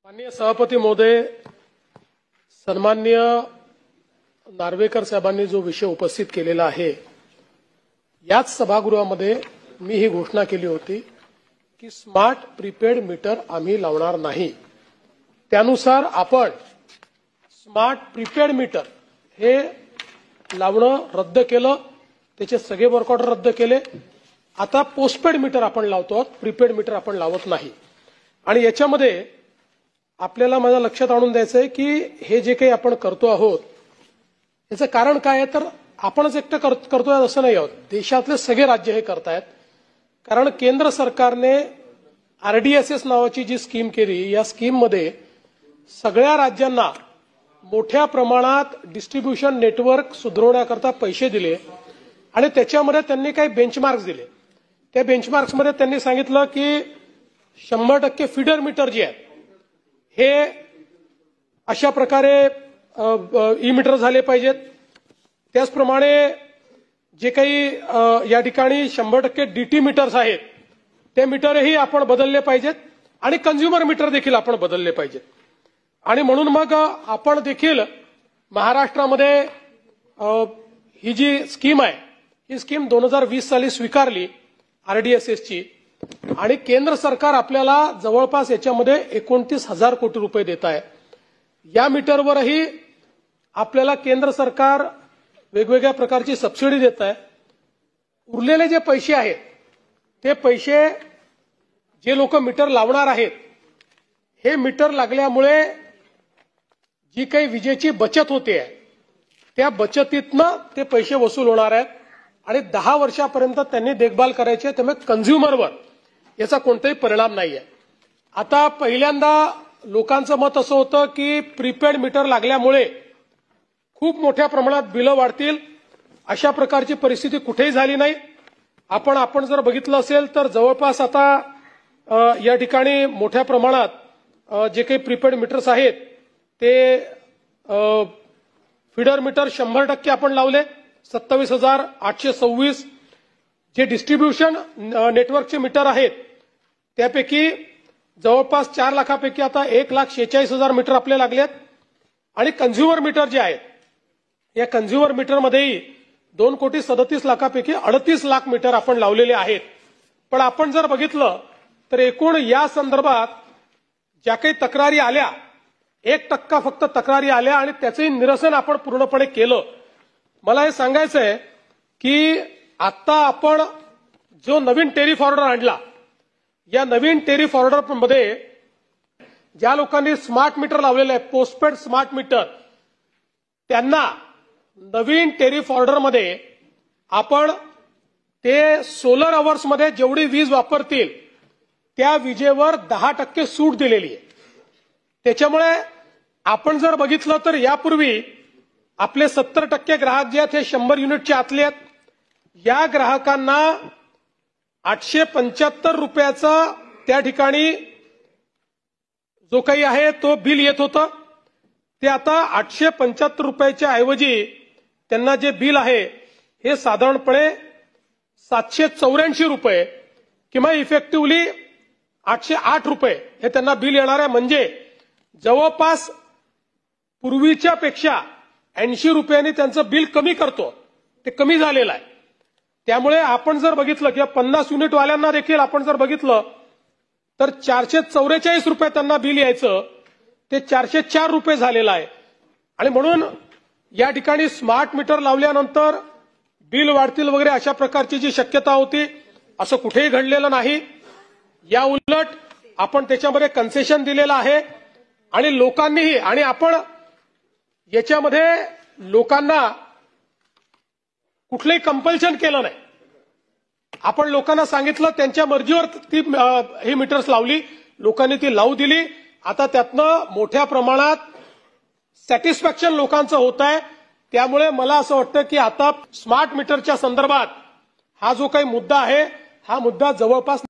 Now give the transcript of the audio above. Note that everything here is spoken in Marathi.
माननीय सभापती महोदय, सन्माननीय नार्वेकर साहेबांनी जो विषय उपस्थित केलेला आहे, याच सभागृहामध्ये मी ही घोषणा केली होती की स्मार्ट प्रीपेड मीटर आम्ही लावणार नाही। त्यानुसार आपण स्मार्ट प्रीपेड मीटर हे लावणं रद्द केलं, त्याचे सगळे वर्क ऑर्डर रद्द केले। आता पोस्टपेड मीटर आपण लावतो, प्रीपेड मीटर आपण लावत नाही। आणि याच्यामध्ये आपल्याला माझ्या लक्षात आणून द्यायचं आहे की हे जे काही आपण करतो आहोत याचं कारण काय आहे, तर आपणच एकटं करतोय असं नाही आहोत, देशातले सगळे राज्य हे करतायत। कारण केंद्र सरकारने आरडीएसएस नावाची जी स्कीम केली, या स्कीममध्ये सगळ्या राज्यांना मोठ्या प्रमाणात डिस्ट्रीब्युशन नेटवर्क सुधारण्याकरता पैसे दिले आणि त्याच्यामध्ये त्यांनी काही बेंचमार्क्स दिले। त्या बेंचमार्क्समध्ये त्यांनी सांगितलं की 100% फीडर मीटर जे आहेत हे अशा प्रकारे ई मीटर झाले पाहिजेत। त्याचप्रमाणे जे काही या ठिकाणी 100% डीटी मीटर्स आहेत ते मीटरही आपण बदलले पाहिजेत आणि कंझ्युमर मीटर देखील आपण बदलले पाहिजेत। आणि म्हणून मग आपण देखील महाराष्ट्रामध्ये ही जी स्कीम आहे, ही स्कीम 2020 साली स्वीकारली आरडीएसएसची, आणि केंद्र सरकार आपल्याला जवळपास याच्यामध्ये 29,000 कोटी रुपये देत आहे। या मीटरवरही आपल्याला केंद्र सरकार वेगवेगळ्या प्रकारची सबसिडी देत आहे। उरलेले जे पैसे आहेत ते पैसे जे लोक मीटर लावणार आहेत, हे मीटर लागल्यामुळे जी काही विजेची बचत होते त्या बचतीतनं ते पैसे वसूल होणार आहेत आणि 10 वर्षापर्यंत त्यांनी देखभाल करायची, त्यामुळे कंझ्युमरवर याचा कोणताही परिणाम नाहीये। आता पहिल्यांदा लोकांचं मत असं होतं की प्रीपेड मीटर लागल्यामुळे खूप मोठ्या प्रमाणात बिलं वाढतील, अशा प्रकारची परिस्थिती कुठेही झाली नाही। आपण जर बघितलं असेल तर जवळपास आता या ठिकाणी मोठ्या प्रमाणात जे काही प्रीपेड मीटर्स आहेत ते फीडर मीटर 100% आपण लावले, 27,826। जे डिस्ट्रीब्युशन नेटवर्कचे मीटर आहेत त्यापैकी जवळपास 4 लाखापैकी आता 1,46,000 मीटर आपले लागलेत। आणि कंझ्युमर मीटर जे आहेत, या कंझ्युमर मीटरमध्येही 2,37,00,000पैकी 38 लाख मीटर आपण लावलेले आहेत। पण आपण जर बघितलं तर एकूण या संदर्भात ज्या काही तक्रारी आल्या, 1% फक्त तक्रारी आल्या आणि त्याचंही निरसन आपण पूर्णपणे केलं। मला हे सांगायचं आहे की आता आपण जो नवीन टेरिफ ऑर्डर आणला, या नवीन टेरिफ ऑर्डर मध्ये ज्या लोकांनी स्मार्ट मीटर लावलेले आहे, पोस्टपेड स्मार्ट मीटर, त्यांना नवीन टेरिफ ऑर्डर मध्ये आपण ते सोलर अवर्स मध्ये जेवढी वीज वापरतील त्या विजेवर 10% सूट दिलेली आहे। त्याच्यामुळे आपण जर बघितलं तर यापूर्वी आपले 70% ग्राहक जे आहेत हे 100 युनिटचे आतले आहेत। या ग्राहकांना 875 रुपयाचा त्या ठिकाणी जो काही आहे तो बिल येत होतं, ते आता 875 रुपयाच्या ऐवजी त्यांना जे बिल आहे हे साधारणपणे 784 रुपये किंवा इफेक्टिव्हली 808 रुपये हे त्यांना बिल येणार आहे। म्हणजे जवळपास पूर्वीच्या पेक्षा 80 रुपयांनी त्यांचं बिल कमी करतो, ते कमी झालेलं आहे। त्यामुळे आपण जर बघितलं किंवा 50 युनिट वाल्यांना देखील आपण जर बघितलं तर 444 रुपये त्यांना बिल यायचं, ते 404 रुपये झालेलं आहे। आणि म्हणून या ठिकाणी स्मार्ट मीटर लावल्यानंतर बिल वाढतील वगैरे अशा प्रकारची जी शक्यता होती, असं कुठेही घडलेलं नाही। या उलट आपण त्याच्यामध्ये कन्सेशन दिलेलं आहे आणि लोकांनीही, आणि आपण याच्यामध्ये लोकांना कुठलंही कंपल्शन केलं नाही। आपण लोकांना सांगितलं, त्यांच्या मर्जीवर ती ही मीटर्स लावली, लोकांनी ती लावू दिली। आता त्यातनं मोठ्या प्रमाणात सॅटिस्फॅक्शन लोकांचं होत आहे। त्यामुळे मला असं वाटतं की आता स्मार्ट मीटरच्या संदर्भात हा जो काही मुद्दा आहे, हा मुद्दा जवळपास